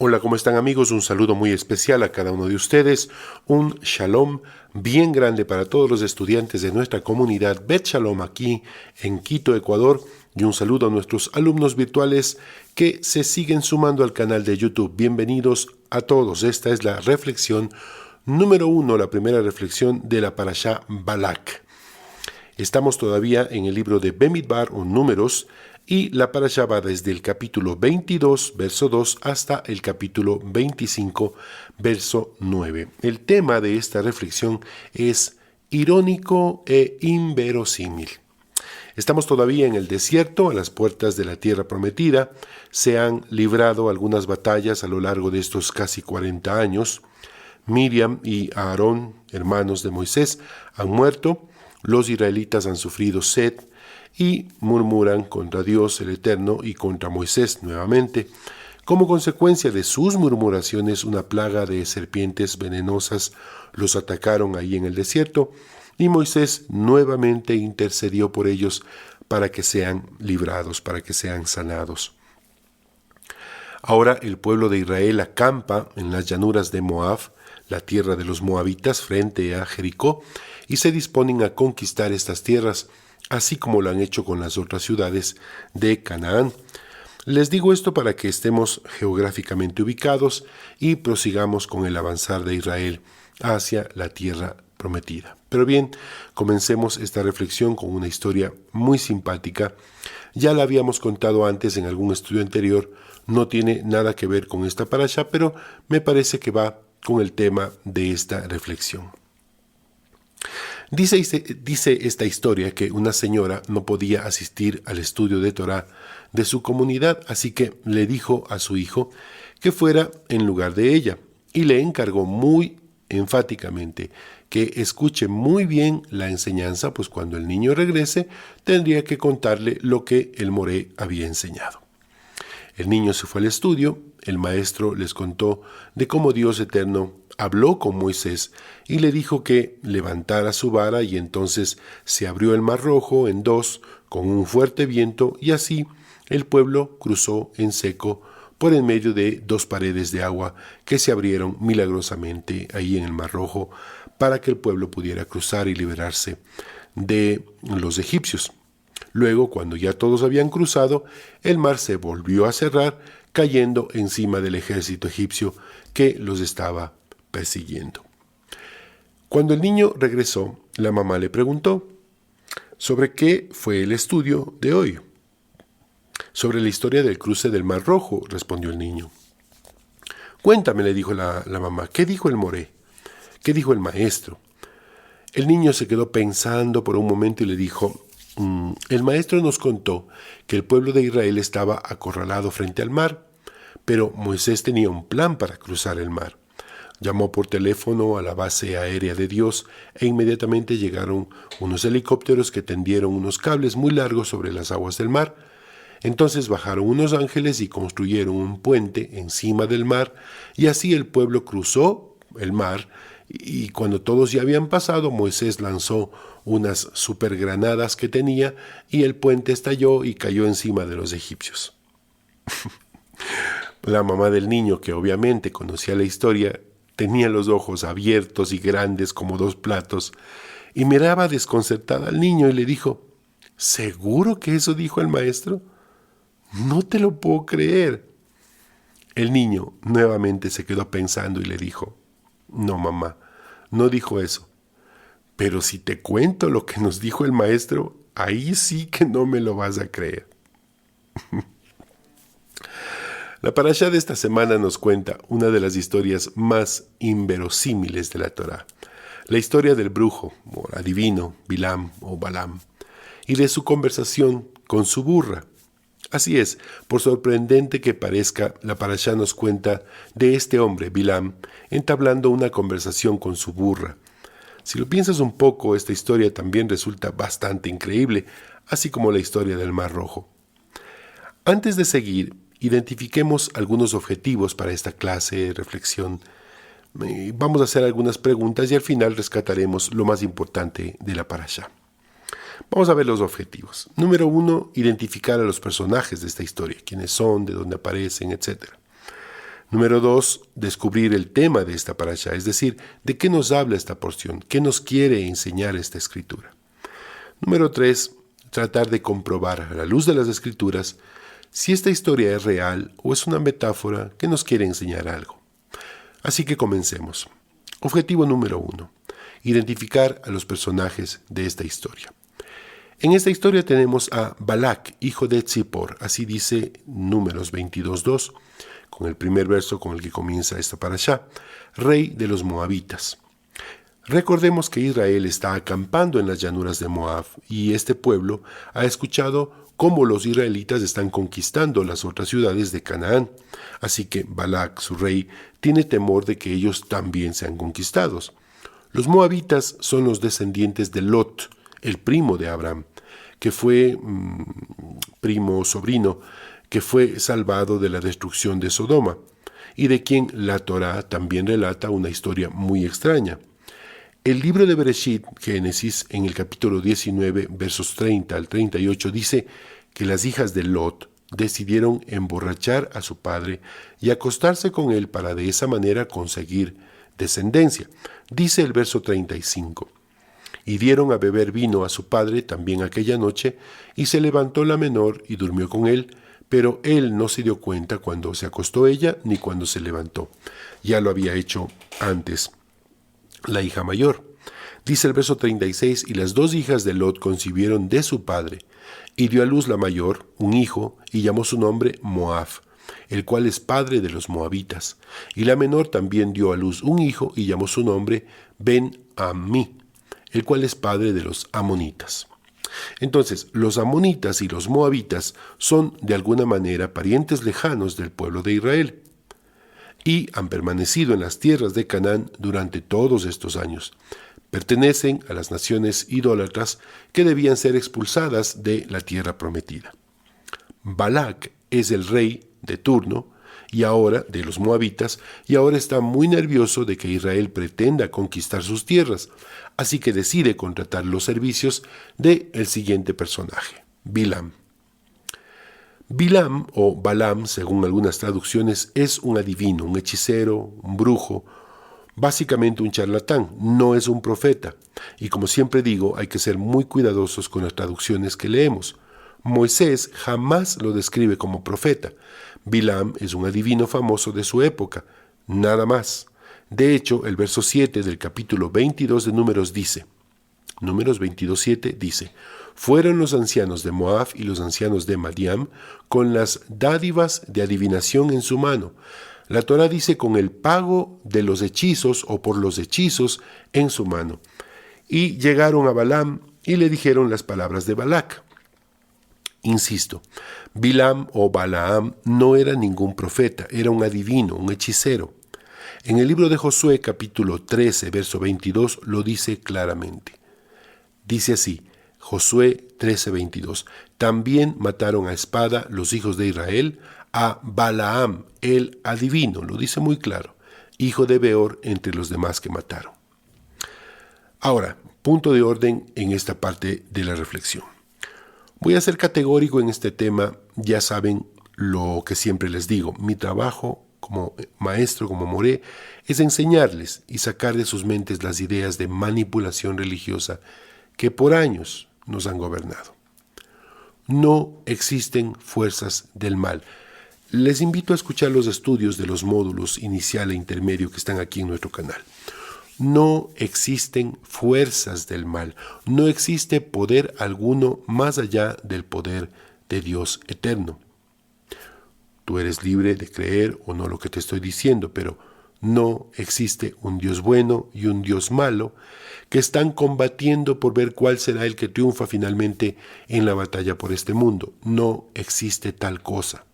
Hola, ¿cómo están amigos? Un saludo muy especial a cada uno de ustedes. Un shalom bien grande para todos los estudiantes de nuestra comunidad Bet Shalom aquí en Quito, Ecuador. Y un saludo a nuestros alumnos virtuales que se siguen sumando al canal de YouTube. Bienvenidos a todos. Esta es la reflexión número 1, la primera reflexión de la Parashá Balak. Estamos todavía en el libro de Bemidbar o Números y la parashá va desde el capítulo 22, verso 2, hasta el capítulo 25, verso 9. El tema de esta reflexión es irónico e inverosímil. Estamos todavía en el desierto, a las puertas de la tierra prometida. Se han librado algunas batallas a lo largo de estos casi 40 años. Miriam y Aarón, hermanos de Moisés, han muerto. Los israelitas han sufrido sed y murmuran contra Dios el Eterno y contra Moisés nuevamente. Como consecuencia de sus murmuraciones, una plaga de serpientes venenosas los atacaron ahí en el desierto y Moisés nuevamente intercedió por ellos para que sean librados, para que sean sanados. Ahora el pueblo de Israel acampa en las llanuras de Moab, la tierra de los moabitas, frente a Jericó, y se disponen a conquistar estas tierras, así como lo han hecho con las otras ciudades de Canaán. Les digo esto para que estemos geográficamente ubicados y prosigamos con el avanzar de Israel hacia la tierra prometida. Pero bien, comencemos esta reflexión con una historia muy simpática. Ya la habíamos contado antes en algún estudio anterior, no tiene nada que ver con esta parashá, pero me parece que va con el tema de esta reflexión. Dice esta historia que una señora no podía asistir al estudio de Torá de su comunidad, así que le dijo a su hijo que fuera en lugar de ella y le encargó muy enfáticamente que escuche muy bien la enseñanza, pues cuando el niño regrese tendría que contarle lo que el moré había enseñado. El niño se fue al estudio, el maestro les contó de cómo Dios eterno habló con Moisés y le dijo que levantara su vara y entonces se abrió el mar Rojo en dos con un fuerte viento y así el pueblo cruzó en seco por en medio de dos paredes de agua que se abrieron milagrosamente ahí en el mar Rojo para que el pueblo pudiera cruzar y liberarse de los egipcios. Luego, cuando ya todos habían cruzado, el mar se volvió a cerrar, cayendo encima del ejército egipcio que los estaba persiguiendo. Cuando el niño regresó, la mamá le preguntó, ¿sobre qué fue el estudio de hoy? Sobre la historia del cruce del Mar Rojo, respondió el niño. Cuéntame, le dijo la mamá, ¿qué dijo el moré? ¿Qué dijo el maestro? El niño se quedó pensando por un momento y le dijo, el maestro nos contó que el pueblo de Israel estaba acorralado frente al mar, pero Moisés tenía un plan para cruzar el mar. Llamó por teléfono a la base aérea de Dios e inmediatamente llegaron unos helicópteros que tendieron unos cables muy largos sobre las aguas del mar. Entonces bajaron unos ángeles y construyeron un puente encima del mar y así el pueblo cruzó el mar. Y cuando todos ya habían pasado, Moisés lanzó unas supergranadas que tenía y el puente estalló y cayó encima de los egipcios. La mamá del niño, que obviamente conocía la historia, tenía los ojos abiertos y grandes como dos platos y miraba desconcertada al niño y le dijo, ¿seguro que eso dijo el maestro? No te lo puedo creer. El niño nuevamente se quedó pensando y le dijo, no, mamá, no dijo eso. Pero si te cuento lo que nos dijo el maestro, ahí sí que no me lo vas a creer. La parashá de esta semana nos cuenta una de las historias más inverosímiles de la Torá. La historia del brujo, o adivino, Bilam o Balam, y de su conversación con su burra. Así es, por sorprendente que parezca, la parashá nos cuenta de este hombre, Bilam, entablando una conversación con su burra. Si lo piensas un poco, esta historia también resulta bastante increíble, así como la historia del Mar Rojo. Antes de seguir, identifiquemos algunos objetivos para esta clase de reflexión. Vamos a hacer algunas preguntas y al final rescataremos lo más importante de la parashá. Vamos a ver los objetivos. Número 1, identificar a los personajes de esta historia, quiénes son, de dónde aparecen, etc. Número 2, descubrir el tema de esta parashá, es decir, de qué nos habla esta porción, qué nos quiere enseñar esta escritura. Número 3, tratar de comprobar a la luz de las escrituras si esta historia es real o es una metáfora que nos quiere enseñar algo. Así que comencemos. Objetivo número 1, identificar a los personajes de esta historia. En esta historia tenemos a Balac, hijo de Zippor, así dice Números 22:2, con el primer verso con el que comienza esta parashá, rey de los moabitas. Recordemos que Israel está acampando en las llanuras de Moab y este pueblo ha escuchado cómo los israelitas están conquistando las otras ciudades de Canaán. Así que Balac, su rey, tiene temor de que ellos también sean conquistados. Los moabitas son los descendientes de Lot, el primo de Abraham, que fue sobrino, que fue salvado de la destrucción de Sodoma, y de quien la Torá también relata una historia muy extraña. El libro de Bereshit, Génesis, en el capítulo 19, versos 30 al 38, dice que las hijas de Lot decidieron emborrachar a su padre y acostarse con él para de esa manera conseguir descendencia. Dice el verso 35. Y dieron a beber vino a su padre también aquella noche, y se levantó la menor y durmió con él, pero él no se dio cuenta cuando se acostó ella ni cuando se levantó. Ya lo había hecho antes la hija mayor. Dice el verso 36, y las dos hijas de Lot concibieron de su padre, y dio a luz la mayor, un hijo, y llamó su nombre Moab, el cual es padre de los moabitas. Y la menor también dio a luz un hijo, y llamó su nombre Ben-Ammi, el cual es padre de los amonitas. Entonces, los amonitas y los moabitas son de alguna manera parientes lejanos del pueblo de Israel y han permanecido en las tierras de Canaán durante todos estos años. Pertenecen a las naciones idólatras que debían ser expulsadas de la tierra prometida. Balac es el rey de turno y ahora de los moabitas, y ahora está muy nervioso de que Israel pretenda conquistar sus tierras, así que decide contratar los servicios de el siguiente personaje, Bilam. Bilam o Balaam, según algunas traducciones, es un adivino, un hechicero, un brujo, básicamente un charlatán, no es un profeta. Y como siempre digo, hay que ser muy cuidadosos con las traducciones que leemos. Moisés jamás lo describe como profeta. Bilam es un adivino famoso de su época, nada más. De hecho, el verso 7 del capítulo 22 de Números dice, Números 22:7 dice, fueron los ancianos de Moab y los ancianos de Madiam con las dádivas de adivinación en su mano. La Torá dice con el pago de los hechizos o por los hechizos en su mano. Y llegaron a Balaam y le dijeron las palabras de Balac. Insisto, Bilam o Balaam no era ningún profeta, era un adivino, un hechicero. En el libro de Josué, capítulo 13, verso 22, lo dice claramente. Dice así, Josué 13:22, también mataron a espada los hijos de Israel a Balaam, el adivino, lo dice muy claro, hijo de Beor entre los demás que mataron. Ahora, punto de orden en esta parte de la reflexión. Voy a ser categórico en este tema, ya saben lo que siempre les digo, mi trabajo como maestro, como moré, es enseñarles y sacar de sus mentes las ideas de manipulación religiosa que por años nos han gobernado. No existen fuerzas del mal. Les invito a escuchar los estudios de los módulos inicial e intermedio que están aquí en nuestro canal. No existen fuerzas del mal, no existe poder alguno más allá del poder de Dios eterno. Tú eres libre de creer o no lo que te estoy diciendo, pero no existe un Dios bueno y un Dios malo que están combatiendo por ver cuál será el que triunfa finalmente en la batalla por este mundo. No existe tal cosa.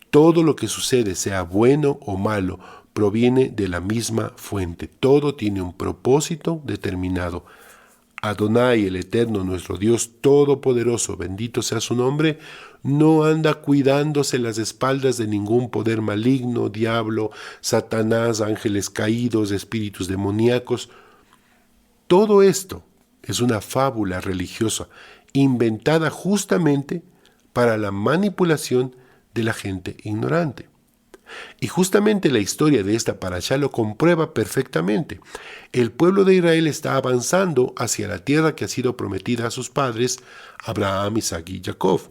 Todo lo que sucede, sea bueno o malo, proviene de la misma fuente. Todo tiene un propósito determinado. Adonai, el Eterno, nuestro Dios Todopoderoso, bendito sea su nombre, no anda cuidándose las espaldas de ningún poder maligno, diablo, Satanás, ángeles caídos, espíritus demoníacos. Todo esto es una fábula religiosa inventada justamente para la manipulación de la gente ignorante. Y justamente la historia de esta parashá lo comprueba perfectamente. El pueblo de Israel está avanzando hacia la tierra que ha sido prometida a sus padres, Abraham, Isaac y Jacob.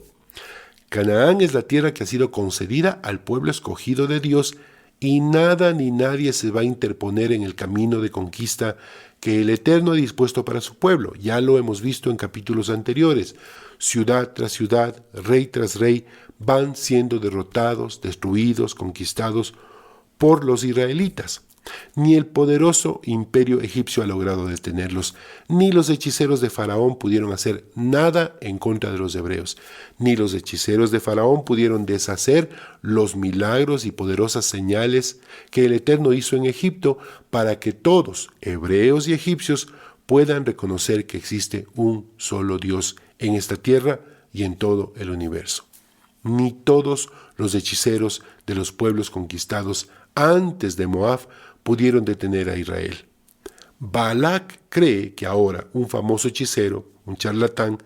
Canaán es la tierra que ha sido concedida al pueblo escogido de Dios y nada ni nadie se va a interponer en el camino de conquista que el Eterno ha dispuesto para su pueblo. Ya lo hemos visto en capítulos anteriores. Ciudad tras ciudad, rey tras rey, van siendo derrotados, destruidos, conquistados por los israelitas. Ni el poderoso imperio egipcio ha logrado detenerlos, ni los hechiceros de Faraón pudieron hacer nada en contra de los hebreos, ni los hechiceros de Faraón pudieron deshacer los milagros y poderosas señales que el Eterno hizo en Egipto para que todos, hebreos y egipcios, puedan reconocer que existe un solo Dios en esta tierra y en todo el universo. Ni todos los hechiceros de los pueblos conquistados antes de Moab pudieron detener a Israel. Balac cree que ahora un famoso hechicero, un charlatán,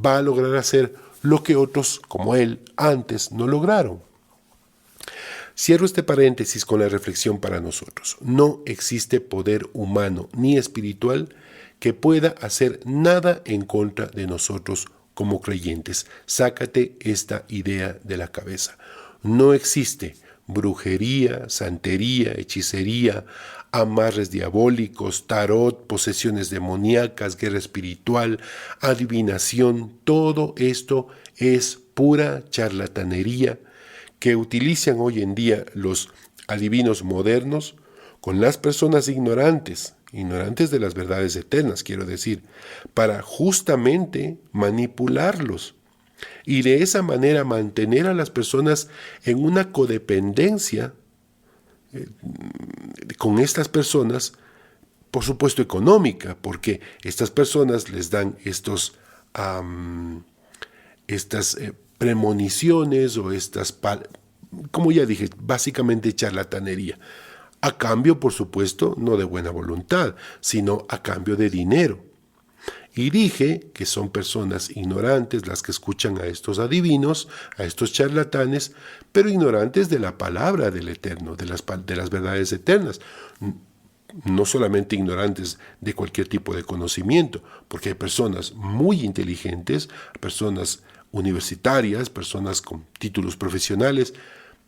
va a lograr hacer lo que otros como él antes no lograron. Cierro este paréntesis con la reflexión para nosotros. No existe poder humano ni espiritual que pueda hacer nada en contra de nosotros como creyentes. Sácate esta idea de la cabeza. No existe brujería, santería, hechicería, amarres diabólicos, tarot, posesiones demoníacas, guerra espiritual, adivinación. Todo esto es pura charlatanería que utilizan hoy en día los adivinos modernos con las personas ignorantes de las verdades eternas, quiero decir, para justamente manipularlos y de esa manera mantener a las personas en una codependencia con estas personas, por supuesto económica, porque estas personas les dan estas premoniciones o como ya dije, básicamente charlatanería. A cambio, por supuesto, no de buena voluntad, sino a cambio de dinero. Y dije que son personas ignorantes las que escuchan a estos adivinos, a estos charlatanes, pero ignorantes de la palabra del Eterno, de las verdades eternas. No solamente ignorantes de cualquier tipo de conocimiento, porque hay personas muy inteligentes, personas universitarias, personas con títulos profesionales,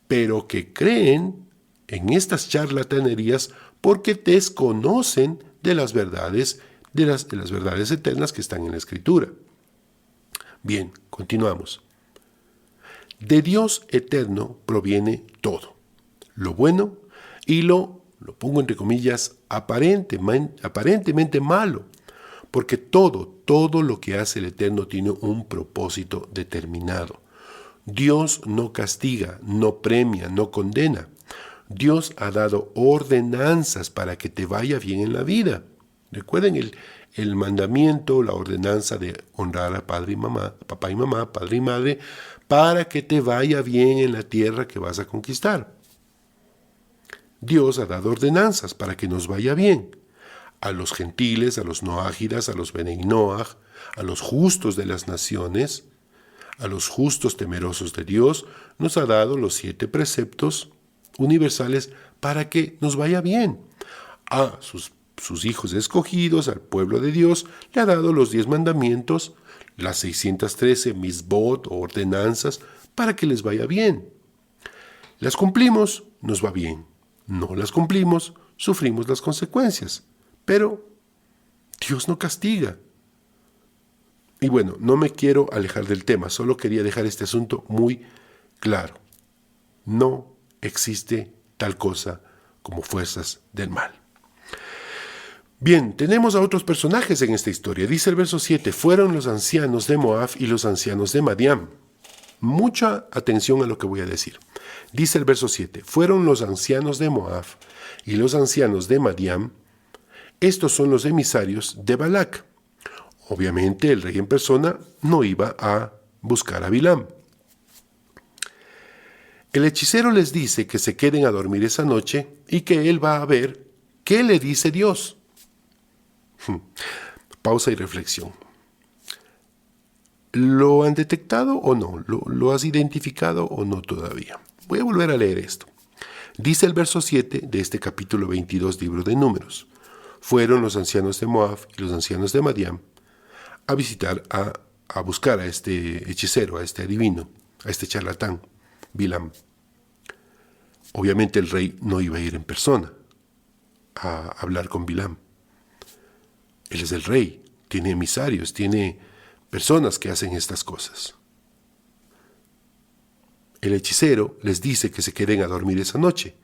pero que creen en estas charlatanerías porque desconocen de las verdades de las verdades eternas que están en la Escritura. Bien, continuamos. De Dios eterno proviene todo, lo bueno y lo pongo entre comillas, aparentemente malo, porque todo lo que hace el Eterno tiene un propósito determinado. Dios no castiga, no premia, no condena. Dios ha dado ordenanzas para que te vaya bien en la vida. Recuerden el mandamiento, la ordenanza de honrar a padre y mamá, papá y mamá, padre y madre, para que te vaya bien en la tierra que vas a conquistar. Dios ha dado ordenanzas para que nos vaya bien. A los gentiles, a los noágidas, a los benei noach, a los justos de las naciones, a los justos temerosos de Dios, nos ha dado los 7 preceptos universales para que nos vaya bien. A sus hijos escogidos, al pueblo de Dios, le ha dado los 10 mandamientos, las 613 misbot o ordenanzas, para que les vaya bien. Las cumplimos, nos va bien. No las cumplimos, sufrimos las consecuencias. Pero Dios no castiga. Y bueno, no me quiero alejar del tema, solo quería dejar este asunto muy claro. No existe tal cosa como fuerzas del mal. Bien, tenemos a otros personajes en esta historia. Dice el verso 7, fueron los ancianos de Moab y los ancianos de Madián. Mucha atención a lo que voy a decir. Dice el verso 7, fueron los ancianos de Moab y los ancianos de Madián. Estos son los emisarios de Balac. Obviamente el rey en persona no iba a buscar a Bilam. El hechicero les dice que se queden a dormir esa noche y que él va a ver qué le dice Dios. Pausa y reflexión. ¿Lo han detectado o no? ¿Lo has identificado o no todavía? Voy a volver a leer esto. Dice el verso 7 de este capítulo 22, libro de Números. Fueron los ancianos de Moab y los ancianos de Madián a visitar, a buscar a este hechicero, a este adivino, a este charlatán, Bilam. Obviamente el rey no iba a ir en persona a hablar con Bilam. Él es el rey, tiene emisarios, tiene personas que hacen estas cosas. El hechicero les dice que se queden a dormir esa noche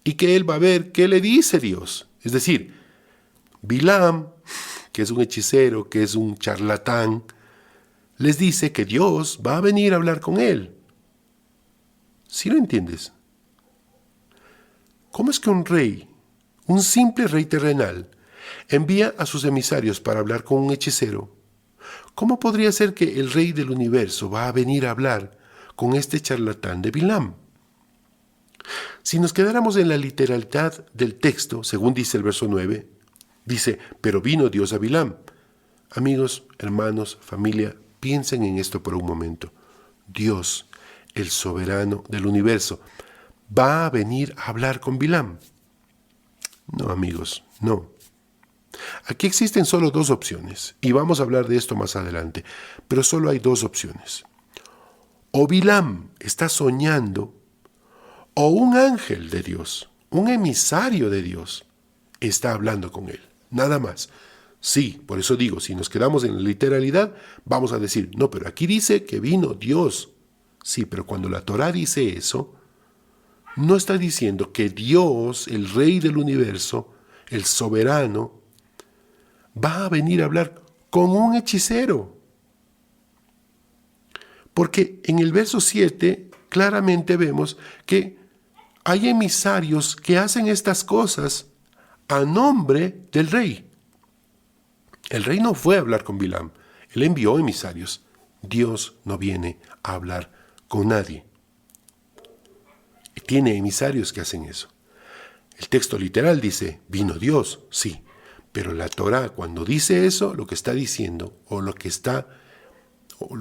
y que él va a ver qué le dice Dios. Es decir, Bilam, que es un hechicero, que es un charlatán, les dice que Dios va a venir a hablar con él. ¿Sí lo entiendes? ¿Cómo es que un rey, un simple rey terrenal, envía a sus emisarios para hablar con un hechicero? ¿Cómo podría ser que el rey del universo va a venir a hablar con este charlatán de Bilam? Si nos quedáramos en la literalidad del texto, según dice el verso 9, dice, pero vino Dios a Bilam. Amigos, hermanos, familia, piensen en esto por un momento. Dios, el soberano del universo, ¿va a venir a hablar con Bilam? No, amigos, no. Aquí existen solo dos opciones, y vamos a hablar de esto más adelante, pero solo hay dos opciones. O Bilam está soñando, o un ángel de Dios, un emisario de Dios, está hablando con él. Nada más. Sí, por eso digo, si nos quedamos en la literalidad, vamos a decir, no, pero aquí dice que vino Dios. Sí, pero cuando la Torá dice eso, no está diciendo que Dios, el Rey del universo, el soberano, va a venir a hablar con un hechicero. Porque en el verso 7 claramente vemos que hay emisarios que hacen estas cosas a nombre del rey. El rey no fue a hablar con Bilam, él envió emisarios. Dios no viene a hablar con nadie. Tiene emisarios que hacen eso. El texto literal dice, vino Dios, sí, pero la Torá cuando dice eso, lo que está diciendo, o lo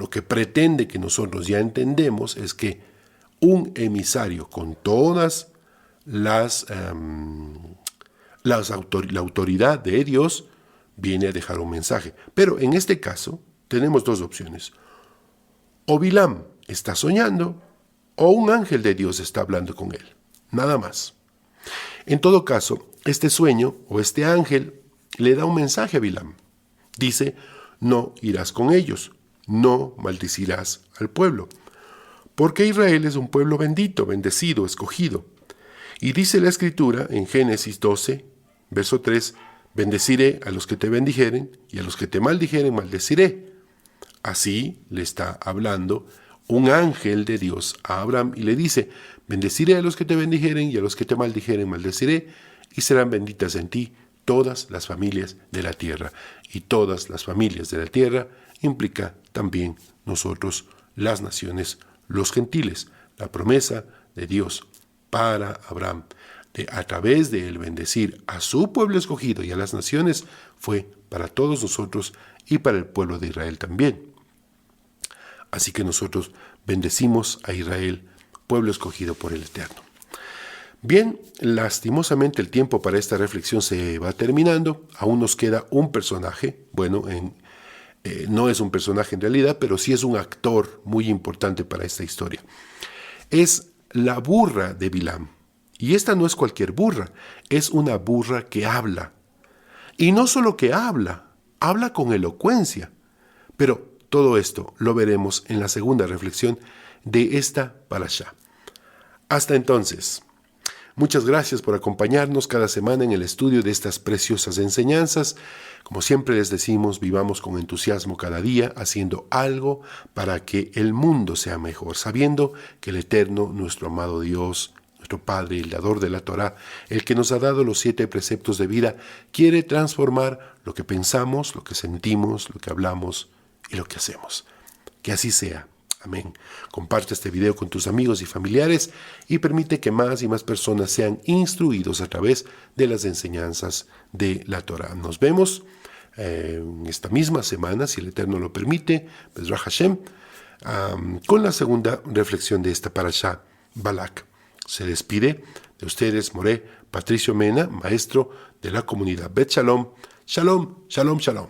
que pretende que nosotros ya entendemos, es que un emisario con todas la autoridad de Dios viene a dejar un mensaje. Pero en este caso tenemos dos opciones. O Bilam está soñando, o un ángel de Dios está hablando con él. Nada más. En todo caso, este sueño o este ángel le da un mensaje a Bilam. Dice, no irás con ellos, no maldecirás al pueblo, porque Israel es un pueblo bendito, bendecido, escogido. Y dice la Escritura en Génesis 12, verso 3, bendeciré a los que te bendijeren y a los que te maldijeren maldeciré. Así le está hablando un ángel de Dios a Abraham y le dice, bendeciré a los que te bendijeren y a los que te maldijeren maldeciré, y serán benditas en ti todas las familias de la tierra. Y todas las familias de la tierra implica también nosotros, las naciones, los gentiles. La promesa de Dios para Abraham, de a través de él bendecir a su pueblo escogido y a las naciones, fue para todos nosotros y para el pueblo de Israel también. Así que nosotros bendecimos a Israel, pueblo escogido por el Eterno. Bien, lastimosamente el tiempo para esta reflexión se va terminando. Aún nos queda un personaje. Bueno, no es un personaje en realidad, pero sí es un actor muy importante para esta historia. Es la burra de Bilam. Y esta no es cualquier burra, es una burra que habla. Y no solo que habla con elocuencia. Pero todo esto lo veremos en la segunda reflexión de esta parashá. Hasta entonces, muchas gracias por acompañarnos cada semana en el estudio de estas preciosas enseñanzas. Como siempre les decimos, vivamos con entusiasmo cada día, haciendo algo para que el mundo sea mejor, sabiendo que el Eterno, nuestro amado Dios, nuestro Padre, el dador de la Torá, el que nos ha dado los 7 preceptos de vida, quiere transformar lo que pensamos, lo que sentimos, lo que hablamos y lo que hacemos. Que así sea. Amén. Comparte este video con tus amigos y familiares y permite que más y más personas sean instruidos a través de las enseñanzas de la Torá. Nos vemos en esta misma semana, si el Eterno lo permite, Bezrat Hashem, con la segunda reflexión de esta parashá, Balak. Se despide De ustedes, Moré, Patricio Mena, maestro de la comunidad Bet Shalom. Shalom, shalom, shalom.